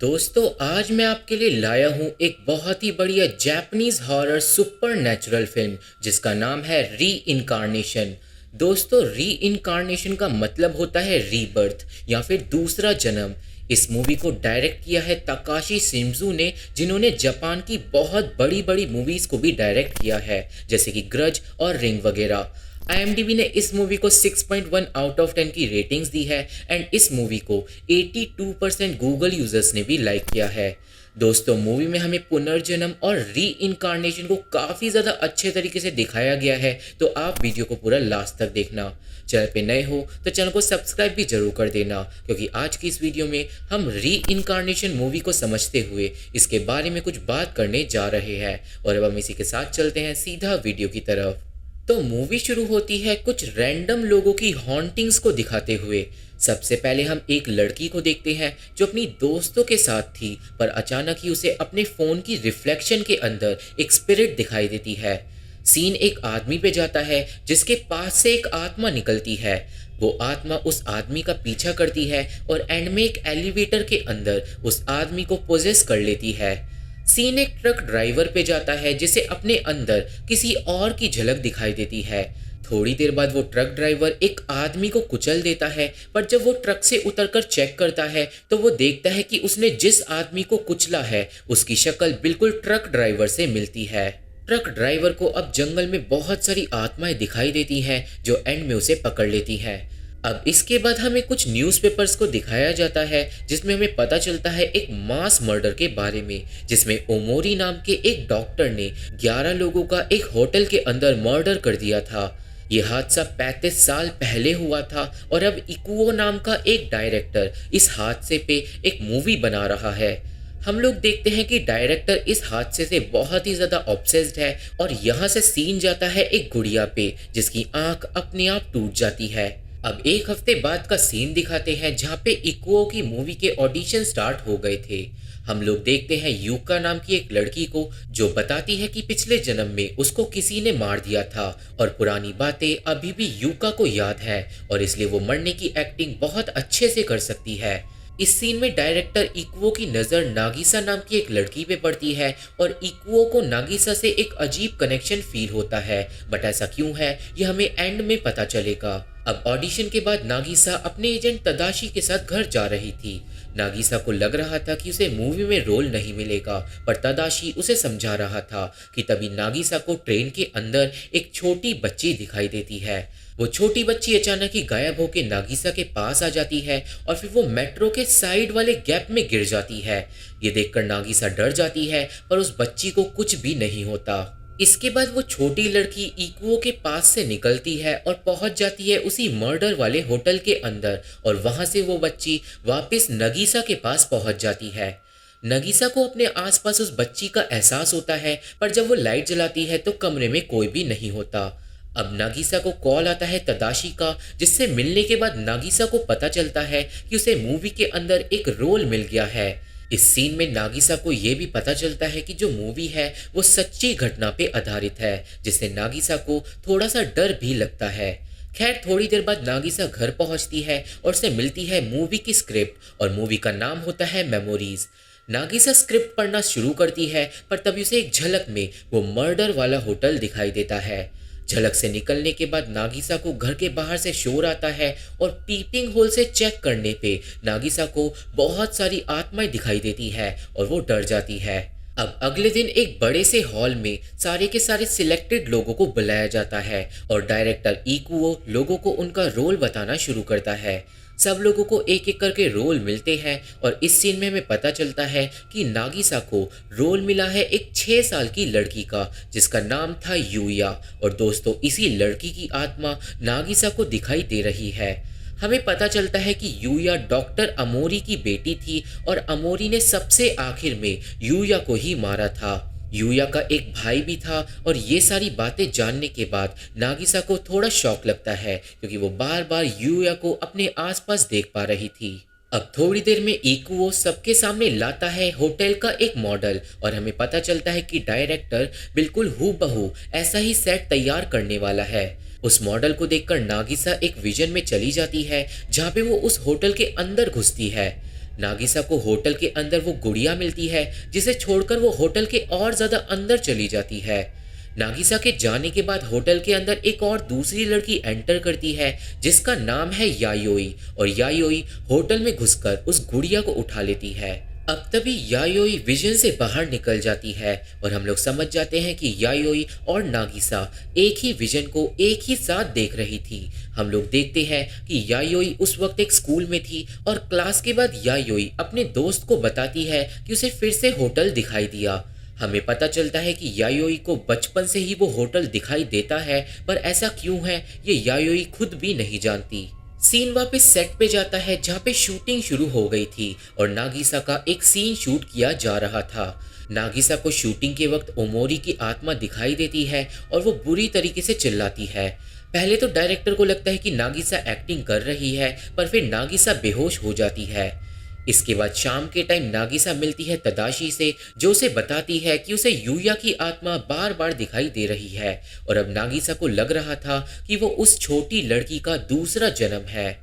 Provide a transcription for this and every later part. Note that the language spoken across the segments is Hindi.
दोस्तों आज मैं आपके लिए लाया हूँ एक बहुत ही बढ़िया Japanese horror super natural film जिसका नाम है री इनकारनेशन। दोस्तों री इनकारनेशन का मतलब होता है रीबर्थ या फिर दूसरा जन्म। इस मूवी को डायरेक्ट किया है तकाशी शिंजू ने, जिन्होंने जापान की बहुत बड़ी बड़ी मूवीज को भी डायरेक्ट किया है जैसे कि ग्रज और रिंग वगैरह। IMDb ने इस मूवी को 6.1 आउट ऑफ 10 की रेटिंग्स दी है एंड इस मूवी को 82% गूगल यूजर्स ने भी लाइक किया है। दोस्तों मूवी में हमें पुनर्जन्म और री इनकारनेशन को काफ़ी ज़्यादा अच्छे तरीके से दिखाया गया है, तो आप वीडियो को पूरा लास्ट तक देखना। चैनल पे नए हो तो चैनल को सब्सक्राइब भी जरूर कर देना, क्योंकि आज की इस वीडियो में हम री इनकारनेशन मूवी को समझते हुए इसके बारे में कुछ बात करने जा रहे हैं। और अब हम इसी के साथ चलते हैं सीधा वीडियो की तरफ। तो मूवी शुरू होती है कुछ रैंडम लोगों की हॉन्टिंग्स को दिखाते हुए। सबसे पहले हम एक लड़की को देखते हैं जो अपनी दोस्तों के साथ थी, पर अचानक ही उसे अपने फ़ोन की रिफ्लेक्शन के अंदर एक स्पिरिट दिखाई देती है। सीन एक आदमी पे जाता है जिसके पास से एक आत्मा निकलती है। वो आत्मा उस आदमी का पीछा करती है और एंड में एक एलिवेटर के अंदर उस आदमी को पोजेस कर लेती है। सीन एक ट्रक ड्राइवर पे जाता है जिसे अपने अंदर किसी और की झलक दिखाई देती है। थोड़ी देर बाद वो ट्रक ड्राइवर एक आदमी को कुचल देता है, पर जब वो ट्रक से उतरकर चेक करता है तो वो देखता है कि उसने जिस आदमी को कुचला है उसकी शक्ल बिल्कुल ट्रक ड्राइवर से मिलती है। ट्रक ड्राइवर को अब जंगल में बहुत सारी आत्माएं दिखाई देती हैं जो एंड में उसे पकड़ लेती हैं। अब इसके बाद हमें कुछ न्यूज़पेपर्स को दिखाया जाता है जिसमें हमें पता चलता है एक मास मर्डर के बारे में, जिसमें ओमोरी नाम के एक डॉक्टर ने 11 लोगों का एक होटल के अंदर मर्डर कर दिया था। ये हादसा 35 साल पहले हुआ था और अब इकुओ नाम का एक डायरेक्टर इस हादसे पे एक मूवी बना रहा है। हम लोग देखते हैं कि डायरेक्टर इस हादसे से बहुत ही ज़्यादा ऑब्सेस्ड है और यहाँ से सीन जाता है एक गुड़िया पे जिसकी आंख अपने आप टूट जाती है। अब एक हफ्ते बाद का सीन दिखाते हैं जहाँ पे इकुओ की मूवी के ऑडिशन स्टार्ट हो गए थे। हम लोग देखते हैं यूका नाम की एक लड़की को जो बताती है कि पिछले जन्म में उसको किसी ने मार दिया था और पुरानी बातें अभी भी यूका को याद है और इसलिए वो मरने की एक्टिंग बहुत अच्छे से कर सकती है। इस सीन में डायरेक्टर इकुओ की नज़र नागिसा नाम की एक लड़की पे पड़ती है और इकुओ को नागिसा से एक अजीब कनेक्शन फील होता है, बट ऐसा क्यों है ये हमें एंड में पता चलेगा। अब ऑडिशन के बाद नागिसा अपने एजेंट तदाशी के साथ घर जा रही थी। नागिसा को लग रहा था कि उसे मूवी में रोल नहीं मिलेगा, पर तदाशी उसे समझा रहा था कि तभी नागिसा को ट्रेन के अंदर एक छोटी बच्ची दिखाई देती है। वो छोटी बच्ची अचानक ही गायब होकर नागिसा के पास आ जाती है और फिर वो मेट्रो के साइड वाले गैप में गिर जाती है। ये देखकर नागिसा डर जाती है, पर उस बच्ची को कुछ भी नहीं होता। इसके बाद वो छोटी लड़की इकुओ के पास से निकलती है और पहुंच जाती है उसी मर्डर वाले होटल के अंदर और वहां से वो बच्ची वापस नगीसा के पास पहुंच जाती है। नगीसा को अपने आसपास उस बच्ची का एहसास होता है, पर जब वो लाइट जलाती है तो कमरे में कोई भी नहीं होता। अब नागिसा को कॉल आता है तदाशी का, जिससे मिलने के बाद नागिसा को पता चलता है कि उसे मूवी के अंदर एक रोल मिल गया है। इस सीन में नागिसा को यह भी पता चलता है कि जो मूवी है वो सच्ची घटना पे आधारित है, जिससे नागिसा को थोड़ा सा डर भी लगता है। खैर थोड़ी देर बाद नागिसा घर पहुंचती है और उसे मिलती है मूवी की स्क्रिप्ट और मूवी का नाम होता है मेमोरीज। नागिसा स्क्रिप्ट पढ़ना शुरू करती है, पर तभी उसे एक झलक में वो मर्डर वाला होटल दिखाई देता है। झलक से निकलने के बाद नागिसा को घर के बाहर से शोर आता है और पीपिंग होल से चेक करने पे नागिसा को बहुत सारी आत्माएं दिखाई देती है और वो डर जाती है। अब अगले दिन एक बड़े से हॉल में सारे के सारे सिलेक्टेड लोगों को बुलाया जाता है और डायरेक्टर इकुओ लोगों को उनका रोल बताना शुरू करता है। सब लोगों को एक एक करके रोल मिलते हैं और इस सीन में हमें पता चलता है कि नागिसा को रोल मिला है एक 6 साल की लड़की का जिसका नाम था यूया। और दोस्तों इसी लड़की की आत्मा नागिसा को दिखाई दे रही है। हमें पता चलता है कि यूया डॉक्टर अमोरी की बेटी थी और अमोरी ने सबसे आखिर में यूया को ही मारा था। यूया का एक भाई भी था और ये सारी बातें जानने के बाद नागिसा को थोड़ा शौक लगता है, क्योंकि वो बार बार यूया को अपने आसपास देख पा रही थी। अब थोड़ी देर में इकुओ सबके सामने लाता है होटल का एक मॉडल और हमें पता चलता है कि डायरेक्टर बिल्कुल हूबहू ऐसा ही सेट तैयार करने वाला है। उस मॉडल को देखकर नागिसा एक विजन में चली जाती है जहाँ पे वो उस होटल के अंदर घुसती है। जब वो उस होटल के अंदर घुसती है तो नागिसा को होटल के अंदर वो गुड़िया मिलती है जिसे छोड़कर वो होटल के और ज्यादा अंदर चली जाती है। नागिसा के जाने के बाद होटल के अंदर एक और दूसरी लड़की एंटर करती है जिसका नाम है यायोई, और यायोई होटल में घुसकर उस गुड़िया को उठा लेती है। अब तभी यायोई विजन से बाहर निकल जाती है और हम लोग समझ जाते हैं कि यायोई और नागिसा एक ही विजन को एक ही साथ देख रही थी। हम लोग देखते हैं कि यायोई उस वक्त एक स्कूल में थी और क्लास के बाद यायोई अपने दोस्त को बताती है कि उसे फिर से होटल दिखाई दिया। हमें पता चलता है कि यायोई को बचपन से ही वो होटल दिखाई देता है, पर ऐसा क्यों है ये यायोई खुद भी नहीं जानती। सीन वापस सेट पे जाता है जहाँ पे शूटिंग शुरू हो गई थी और नागिसा का एक सीन शूट किया जा रहा था। नागिसा को शूटिंग के वक्त ओमोरी की आत्मा दिखाई देती है और वो बुरी तरीके से चिल्लाती है। पहले तो डायरेक्टर को लगता है कि नागिसा एक्टिंग कर रही है, पर फिर नागिसा बेहोश हो जाती है। इसके बाद शाम के टाइम नागिसा मिलती है तदाशी से, जो उसे बताती है कि उसे यूया की आत्मा बार बार दिखाई दे रही है और अब नागिसा को लग रहा था कि वो उस छोटी लड़की का दूसरा जन्म है।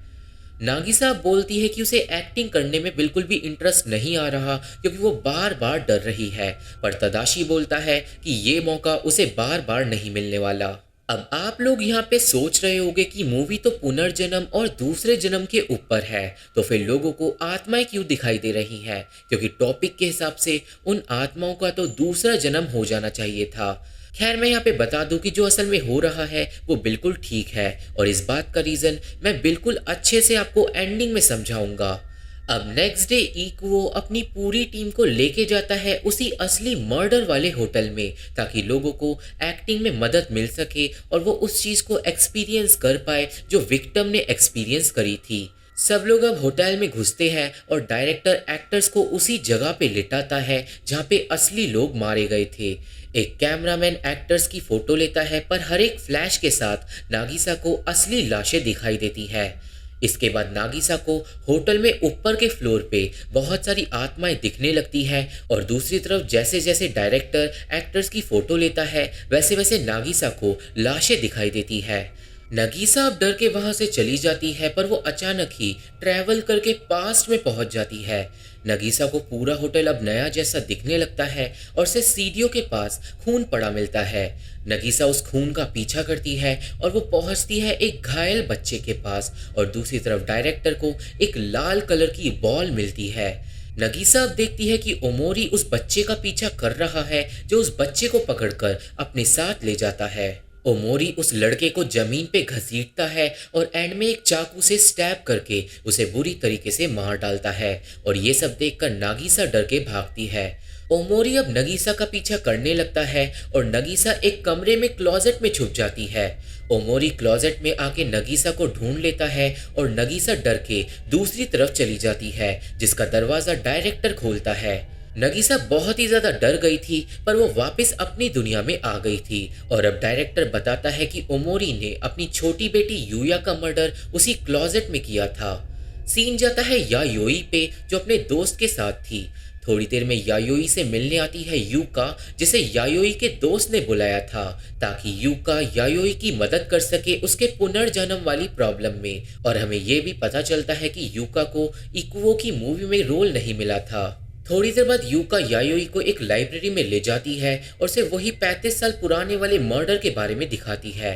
नागिसा बोलती है कि उसे एक्टिंग करने में बिल्कुल भी इंटरेस्ट नहीं आ रहा क्योंकि वो बार बार डर रही है, पर तदाशी बोलता है कि ये मौका उसे बार बार नहीं मिलने वाला। अब आप लोग यहाँ पे सोच रहे होंगे कि मूवी तो पुनर्जन्म और दूसरे जन्म के ऊपर है, तो फिर लोगों को आत्माएं क्यों दिखाई दे रही हैं? क्योंकि टॉपिक के हिसाब से उन आत्माओं का तो दूसरा जन्म हो जाना चाहिए था। खैर, मैं यहाँ पे बता दूं कि जो असल में हो रहा है वो बिल्कुल ठीक है और इस बात का रीज़न मैं बिल्कुल अच्छे से आपको एंडिंग में समझाऊंगा। अब नेक्स्ट डे इकुओ अपनी पूरी टीम को लेके जाता है उसी असली मर्डर वाले होटल में, ताकि लोगों को एक्टिंग में मदद मिल सके और वो उस चीज़ को एक्सपीरियंस कर पाए जो विक्टिम ने एक्सपीरियंस करी थी। सब लोग अब होटल में घुसते हैं और डायरेक्टर एक्टर्स को उसी जगह पे लिटाता है जहाँ पे असली लोग मारे गए थे। एक कैमरामैन एक्टर्स की फोटो लेता है, पर हर एक फ्लैश के साथ नागिसा को असली लाशें दिखाई देती है। इसके बाद नागिसा को होटल में ऊपर के फ्लोर पे बहुत सारी आत्माएं दिखने लगती हैं और दूसरी तरफ जैसे जैसे डायरेक्टर एक्टर्स की फोटो लेता है वैसे वैसे नागिसा को लाशें दिखाई देती है। नगीसा अब डर के वहां से चली जाती है, पर वो अचानक ही ट्रैवल करके पास्ट में पहुंच जाती है। नगीसा को पूरा होटल अब नया जैसा दिखने लगता है और उसे सीढ़ियों के पास खून पड़ा मिलता है। नगीसा उस खून का पीछा करती है और वो पहुंचती है एक घायल बच्चे के पास और दूसरी तरफ डायरेक्टर को एक लाल कलर की बॉल मिलती है। नगीसा अब देखती है कि ओमोरी उस बच्चे का पीछा कर रहा है जो उस बच्चे को पकड़कर अपने साथ ले जाता है। ओमोरी उस लड़के को जमीन पे घसीटता है और एंड में एक चाकू से स्टैब करके उसे बुरी तरीके से मार डालता है और ये सब देखकर नागिसा डर के भागती है। ओमोरी अब नगीसा का पीछा करने लगता है और नगीसा एक कमरे में क्लोजेट में छुप जाती है। ओमोरी क्लोजेट में आके नगीसा को ढूंढ लेता है और नगीसा डर के दूसरी तरफ चली जाती है, जिसका दरवाजा डायरेक्टर खोलता है। नगीसा बहुत ही ज्यादा डर गई थी, पर वो वापस अपनी दुनिया में आ गई थी और अब डायरेक्टर बताता है कि ओमोरी ने अपनी छोटी बेटी यूया का मर्डर उसी क्लोजेट में किया था। सीन जाता है यायोई पे, जो अपने दोस्त के साथ थी। थोड़ी देर में यायोई से मिलने आती है यूका, जिसे यायोई के दोस्त ने बुलाया था ताकि यूका यायोई की मदद कर सके उसके पुनर्जन्म वाली प्रॉब्लम में। और हमें ये भी पता चलता है कि यूका को इकुओ की मूवी में रोल नहीं मिला था। थोड़ी देर बाद यूका यायोई को एक लाइब्रेरी में ले जाती है और उसे वही 35 साल पुराने वाले मर्डर के बारे में दिखाती है।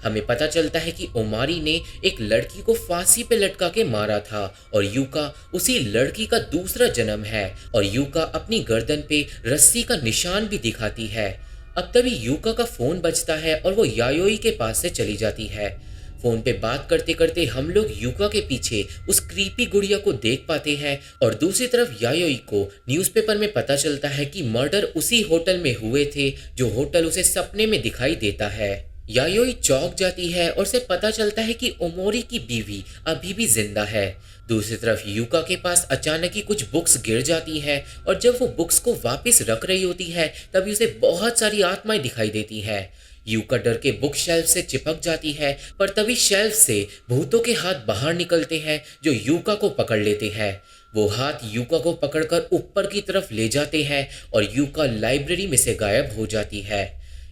हमें पता चलता है कि ओमारी ने एक लड़की को फांसी पे लटका के मारा था और यूका उसी लड़की का दूसरा जन्म है और यूका अपनी गर्दन पे रस्सी का निशान भी दिखाती है। अब तभी यूका का फोन बजता है और वो यायोई के पास से चली जाती है। फोन पे बात करते करते हम लोग यूका के पीछे उस क्रीपी गुड़िया को देख पाते हैं और दूसरी तरफ यायोई को न्यूज़पेपर में पता चलता है कि मर्डर उसी होटल में हुए थे जो होटल उसे सपने में दिखाई देता है। यायोई चौंक जाती है और उसे पता चलता है कि ओमोरी की बीवी अभी भी जिंदा है। दूसरी तरफ यूका के पास अचानक ही कुछ बुक्स गिर जाती हैं और जब वो बुक्स को वापस रख रही होती है तभी उसे बहुत सारी आत्माएं दिखाई देती हैं। यूका डर के बुक शेल्फ से चिपक जाती है, पर तभी शेल्फ से भूतों के हाथ बाहर निकलते हैं जो यूका को पकड़ लेते हैं। वो हाथ यूका को पकड़कर ऊपर की तरफ ले जाते हैं और यूका लाइब्रेरी में से गायब हो जाती है।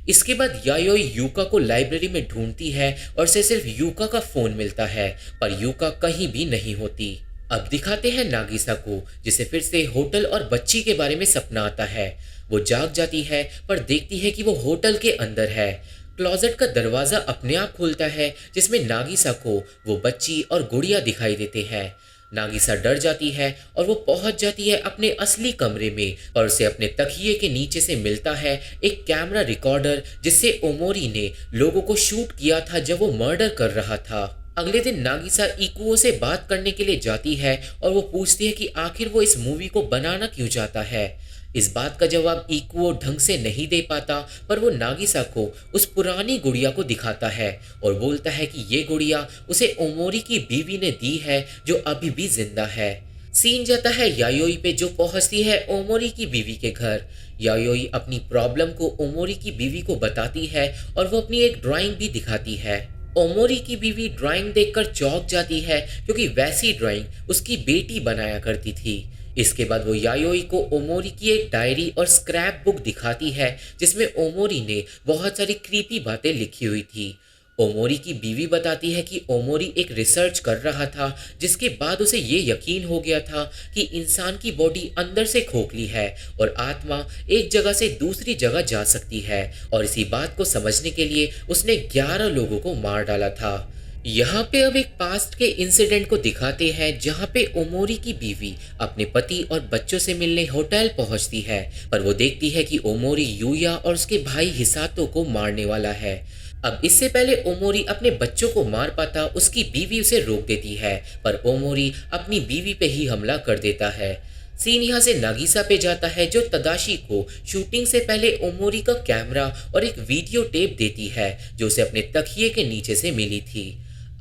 इसके बाद यायोई यूका को लाइब्रेरी में ढूंढती है और उसे सिर्फ यूका का फोन मिलता है, पर यूका कहीं भी नहीं होती। अब दिखाते हैं नागिसा को, जिसे फिर से होटल और बच्ची के बारे में सपना आता है। वो जाग जाती है पर देखती है कि वो होटल के अंदर है। क्लोजेट का दरवाजा अपने आप खुलता है, जिसमें नागिसा को वो बच्ची और गुड़िया दिखाई देते हैं। नागिसा डर जाती है और वो पहुंच जाती है अपने असली कमरे में, और उसे अपने तकिए के नीचे से मिलता है एक कैमरा रिकॉर्डर, जिससे ओमोरी ने लोगों को शूट किया था जब वो मर्डर कर रहा था। अगले दिन नागिसा इकुओ से बात करने के लिए जाती है और वो पूछती है कि आखिर वो इस मूवी को बनाना क्यों चाहता है। इस बात का जवाब इकुओ ढंग से नहीं दे पाता, पर वो नागिसा को उस पुरानी गुड़िया को दिखाता है और बोलता है कि ये गुड़िया उसे ओमोरी की बीवी ने दी है, जो अभी भी जिंदा है। सीन जाता है यायोई पे, जो पहुंचती है ओमोरी की बीवी के घर। यायोई अपनी प्रॉब्लम को ओमोरी की बीवी को बताती है और वो अपनी एक ड्राइंग भी दिखाती है। ओमोरी की बीवी ड्राइंग देखकर चौंक जाती है, क्योंकि वैसी ड्राइंग उसकी बेटी बनाया करती थी। इसके बाद वो यायोई को ओमोरी की एक डायरी और स्क्रैप बुक दिखाती है, जिसमें ओमोरी ने बहुत सारी क्रीपी बातें लिखी हुई थी। ओमोरी की बीवी बताती है कि ओमोरी एक रिसर्च कर रहा था, जिसके बाद उसे ये यकीन हो गया था कि इंसान की बॉडी अंदर से खोखली है और आत्मा एक जगह से दूसरी जगह जा सकती है, और इसी बात को समझने के लिए उसने 11 लोगों को मार डाला था। यहाँ पे अब एक पास्ट के इंसिडेंट को दिखाते हैं, जहाँ पे ओमोरी की बीवी अपने पति और बच्चों से मिलने होटल पहुँचती है, पर वो देखती है कि ओमोरी यूया और उसके भाई हिसातो को मारने वाला है। अब इससे पहले ओमोरी अपने बच्चों को मार पाता, उसकी बीवी उसे रोक देती है, पर ओमोरी अपनी बीवी पे ही हमला कर देता है। सीन यहाँ से नागिसा पे जाता है, जो तदाशी को शूटिंग से पहले ओमोरी का कैमरा और एक वीडियो टेप देती है, जो उसे अपने तकिए के नीचे से मिली थी।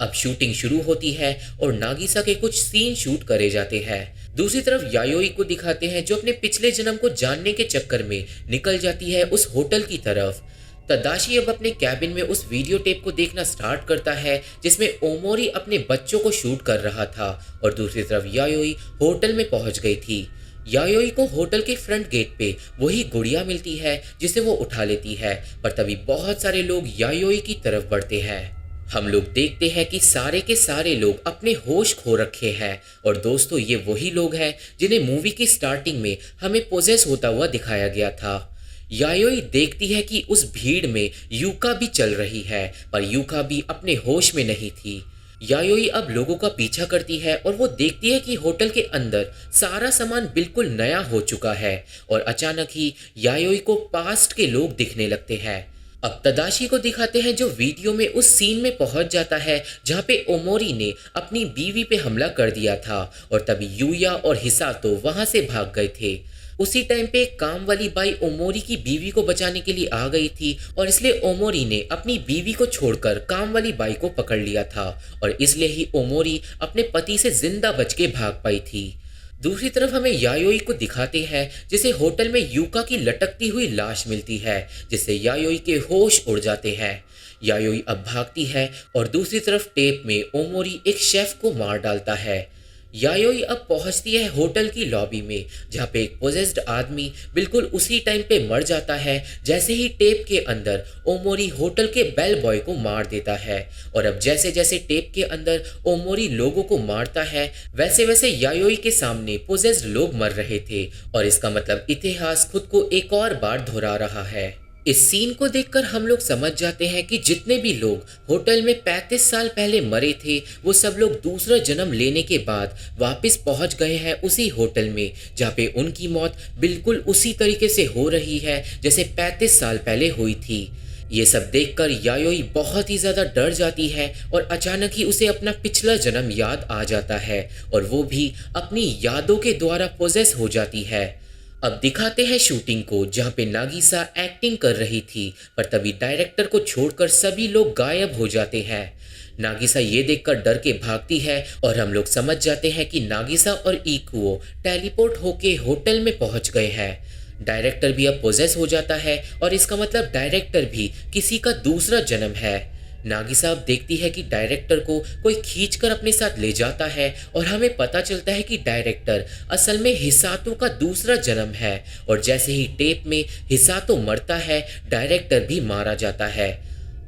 अब शूटिंग शुरू होती है और नागिसा के कुछ सीन शूट करे जाते हैं। दूसरी तरफ यायोई को दिखाते हैं, जो अपने पिछले जन्म को जानने के चक्कर में निकल जाती है उस होटल की तरफ। तदाशी अब अपने कैबिन में उस वीडियो टेप को देखना स्टार्ट करता है, जिसमें ओमोरी अपने बच्चों को शूट कर रहा था, और दूसरी तरफ यायोई होटल में पहुंच गई थी। यायोई को होटल के फ्रंट गेट पे वही गुड़िया मिलती है, जिसे वो उठा लेती है, पर तभी बहुत सारे लोग यायोई की तरफ बढ़ते हैं। हम लोग देखते हैं कि सारे के सारे लोग अपने होश खो रखे हैं, और दोस्तों ये वही लोग हैं जिन्हें मूवी की स्टार्टिंग में हमें पोजेस होता हुआ दिखाया गया था। यायोई देखती है कि उस भीड़ में यूका भी चल रही है, पर यूका भी अपने होश में नहीं थी। यायोई अब लोगों का पीछा करती है और वो देखती है कि होटल के अंदर सारा सामान बिल्कुल नया हो चुका है, और अचानक ही यायोई को पास्ट के लोग दिखने लगते हैं। अब तदाशी को दिखाते हैं, जो वीडियो में उस सीन में पहुंच जाता है जहां पे ओमोरी ने अपनी बीवी पे हमला कर दिया था, और तभी यूया और हिसातो वहां से भाग गए थे। उसी टाइम पे एक काम वाली बाई ओमोरी की बीवी को बचाने के लिए आ गई थी, और इसलिए ओमोरी ने अपनी बीवी को छोड़कर काम वाली बाई को पकड़ लिया था, और इसलिए ही ओमोरी अपने पति से जिंदा बच के भाग पाई थी। दूसरी तरफ हमें यायोई को दिखाते हैं, जिसे होटल में यूका की लटकती हुई लाश मिलती है, जिससे यायोई के होश उड़ जाते हैं। यायोई अब भागती है और दूसरी तरफ टेप में ओमोरी एक शेफ को मार डालता है। यायोई अब पहुंचती है होटल की लॉबी में, जहां पे एक पोजेस्ड आदमी बिल्कुल उसी टाइम पे मर जाता है, जैसे ही टेप के अंदर ओमोरी होटल के बेल बॉय को मार देता है। और अब जैसे जैसे टेप के अंदर ओमोरी लोगों को मारता है, वैसे वैसे यायोई के सामने पोजेस्ड लोग मर रहे थे, और इसका मतलब इतिहास खुद को एक और बार दोहरा रहा है। इस सीन को देखकर हम लोग समझ जाते हैं कि जितने भी लोग होटल में 35 साल पहले मरे थे, वो सब लोग दूसरा जन्म लेने के बाद वापस पहुंच गए हैं उसी होटल में, जहाँ पे उनकी मौत बिल्कुल उसी तरीके से हो रही है जैसे 35 साल पहले हुई थी। ये सब देखकर यायोई बहुत ही ज़्यादा डर जाती है, और अचानक ही उसे अपना पिछला जन्म याद आ जाता है, और वो भी अपनी यादों के द्वारा पोजेस हो जाती है। अब दिखाते हैं शूटिंग को, जहाँ पे नागिसा एक्टिंग कर रही थी, पर तभी डायरेक्टर को छोड़कर सभी लोग गायब हो जाते हैं। नागिसा ये देखकर डर के भागती है, और हम लोग समझ जाते हैं कि नागिसा और इकुओ टेलीपोर्ट होके होटल में पहुंच गए हैं। डायरेक्टर भी अब पोजेस हो जाता है, और इसका मतलब डायरेक्टर भी किसी का दूसरा जन्म है। नागिसा अब देखती है कि डायरेक्टर को कोई खींचकर अपने साथ ले जाता है, और हमें पता चलता है कि डायरेक्टर असल में हिसातो का दूसरा जन्म है, और जैसे ही टेप में हिसातो मरता है, डायरेक्टर भी मारा जाता है।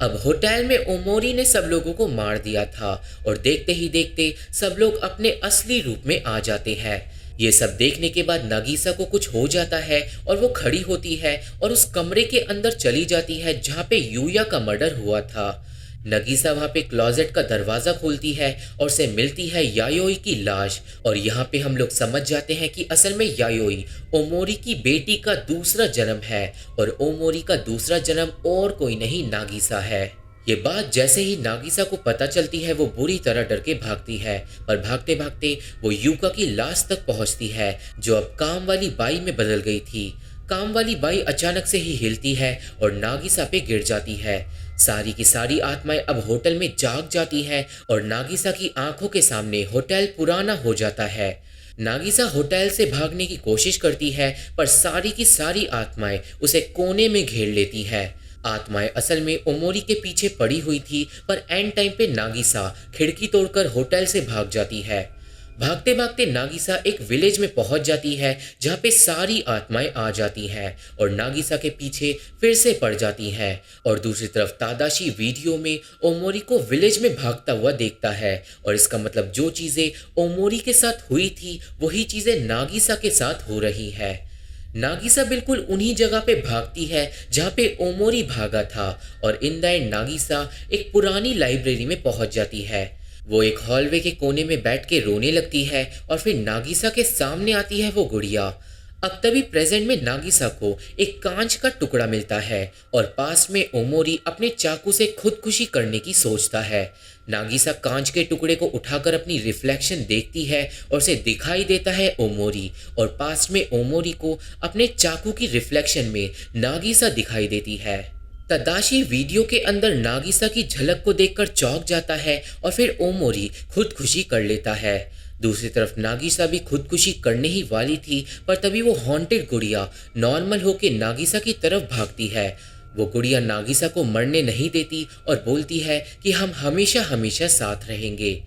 अब होटल में ओमोरी ने सब लोगों को मार दिया था और देखते ही देखते सब लोग अपने असली रूप में आ जाते हैं। ये सब देखने के बाद नागिसा को कुछ हो जाता है और वो खड़ी होती है और उस कमरे के अंदर चली जाती है जहाँ पे यूया का मर्डर हुआ था। नगीसा वहाँ पे क्लोजेट का दरवाज़ा खोलती है और से मिलती है यायोई की लाश। और यहाँ पे हम लोग समझ जाते हैं कि असल में यायोई ओमोरी की बेटी का दूसरा जन्म है और ओमोरी का दूसरा जन्म और कोई नहीं नागिसा है। ये बात जैसे ही नागिसा को पता चलती है वो बुरी तरह डर के भागती है, पर भागते भागते वो यूका की लाश तक पहुंचती है जो अब काम वाली बाई में बदल गई थी। काम वाली बाई अचानक से ही हिलती है और नागिसा पे गिर जाती है। सारी की सारी आत्माएं अब होटल में जाग जाती हैं और नागिसा की आंखों के सामने होटल पुराना हो जाता है। नागिसा होटल से भागने की कोशिश करती है पर सारी की सारी आत्माएं उसे कोने में घेर लेती है। आत्माएं असल में ओमोरी के पीछे पड़ी हुई थी, पर एंड टाइम पे नागिसा खिड़की तोड़कर होटल से भाग जाती है। भागते भागते नागिसा एक विलेज में पहुंच जाती है जहाँ पे सारी आत्माएं आ जाती हैं और नागिसा के पीछे फिर से पड़ जाती हैं। और दूसरी तरफ तादाशी वीडियो में ओमोरी को विलेज में भागता हुआ देखता है और इसका मतलब जो चीज़ें ओमोरी के साथ हुई थी वही चीज़ें नागिसा के साथ हो रही है। नागिसा बिल्कुल उन्हीं जगह पे भागती है जहाँ पे ओमोरी भागा था और इन द एंड नागिसा एक पुरानी लाइब्रेरी में पहुंच जाती है। वो एक हॉलवे के कोने में बैठ के रोने लगती है और फिर नागिसा के सामने आती है वो गुड़िया। अब तभी प्रेजेंट में नागिसा को एक कांच का टुकड़ा मिलता है और पास में ओमोरी अपने चाकू से खुदकुशी करने की सोचता है। नागिसा कांच के टुकड़े को उठाकर अपनी रिफ्लेक्शन देखती है और उसे दिखाई देता है ओमोरी, और पास में ओमोरी को अपने चाकू की रिफ्लेक्शन में नागिसा दिखाई देती है। तदाशी वीडियो के अंदर नागिसा की झलक को देखकर चौंक जाता है और फिर ओमोरी खुदकुशी कर लेता है। दूसरी तरफ नागिसा भी खुदकुशी करने ही वाली थी, पर तभी वो हॉन्टेड गुड़िया नॉर्मल होके नागिसा की तरफ भागती है। वो गुड़िया नागिसा को मरने नहीं देती और बोलती है कि हम हमेशा हमेशा साथ रहेंगे।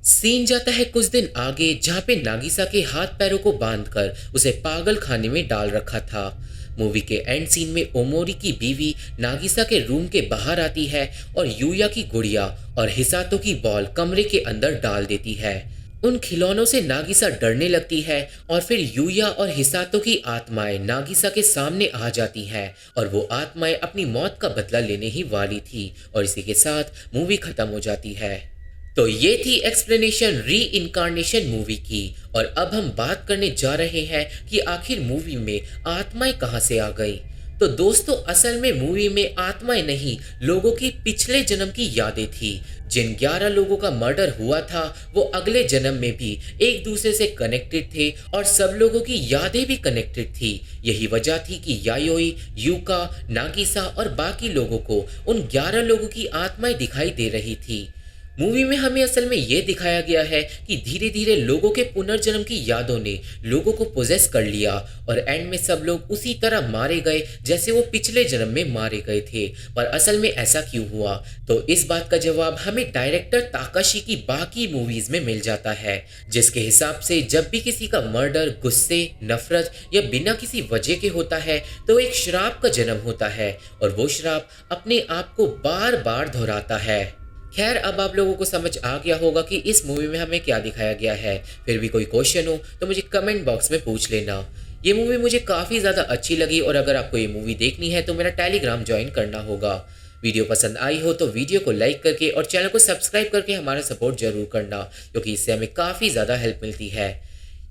सीन जाता है कुछ दिन आगे जहाँ पे नागिसा के हाथ पैरों को बांधकर उसे पागल खाने में डाल रखा था। मूवी के एंड सीन में ओमोरी की बीवी नागिसा के रूम के बाहर आती है और यूया की गुड़िया और हिसातो की बॉल कमरे के अंदर डाल देती है। उन खिलौनों से नागिसा डरने लगती है और फिर यूया और हिसातो की आत्माएं नागिसा के सामने आ जाती हैं और वो आत्माएं अपनी मौत का बदला लेने ही वाली थी और इसी के साथ मूवी खत्म हो जाती है। तो ये थी एक्सप्लेनेशन री इनकारनेशन मूवी की, और अब हम बात करने जा रहे हैं कि आखिर मूवी में आत्माएं कहां से आ गई। तो दोस्तों असल में मूवी में आत्माएं नहीं, लोगों की पिछले जन्म की यादें थी। जिन 11 लोगों का मर्डर हुआ था वो अगले जन्म में भी एक दूसरे से कनेक्टेड थे और सब लोगों की यादें भी कनेक्टेड थी। यही वजह थी कि यायोई, यूका, नागिसा और बाकी लोगों को उन 11 लोगों की आत्माएं दिखाई दे रही थी। मूवी में हमें असल में ये दिखाया गया है कि धीरे धीरे लोगों के पुनर्जन्म की यादों ने लोगों को पोजेस कर लिया और एंड में सब लोग उसी तरह मारे गए जैसे वो पिछले जन्म में मारे गए थे। पर असल में ऐसा क्यों हुआ, तो इस बात का जवाब हमें डायरेक्टर ताकाशी की बाकी मूवीज में मिल जाता है, जिसके हिसाब से जब भी किसी का मर्डर गुस्से, नफरत या बिना किसी वजह के होता है तो एक श्राप का जन्म होता है और वो श्राप अपने आप को बार बार दोहराता है। खैर अब आप लोगों को समझ आ गया होगा कि इस मूवी में हमें क्या दिखाया गया है। फिर भी कोई क्वेश्चन हो तो मुझे कमेंट बॉक्स में पूछ लेना। ये मूवी मुझे काफ़ी ज़्यादा अच्छी लगी और अगर आपको ये मूवी देखनी है तो मेरा टेलीग्राम ज्वाइन करना होगा। वीडियो पसंद आई हो तो वीडियो को लाइक करके और चैनल को सब्सक्राइब करके हमारा सपोर्ट जरूर करना, क्योंकि इससे हमें काफ़ी ज़्यादा हेल्प मिलती है।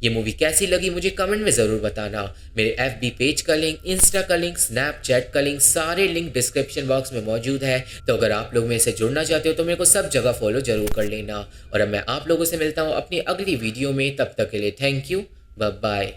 ये मूवी कैसी लगी मुझे कमेंट में ज़रूर बताना। मेरे FB पेज का लिंक, इंस्टा का लिंक, स्नैपचैट का लिंक, सारे लिंक डिस्क्रिप्शन बॉक्स में मौजूद है। तो अगर आप लोग मेरे से जुड़ना चाहते हो तो मेरे को सब जगह फॉलो जरूर कर लेना। और अब मैं आप लोगों से मिलता हूँ अपनी अगली वीडियो में, तब तक के लिए थैंक यू, बाय बाय।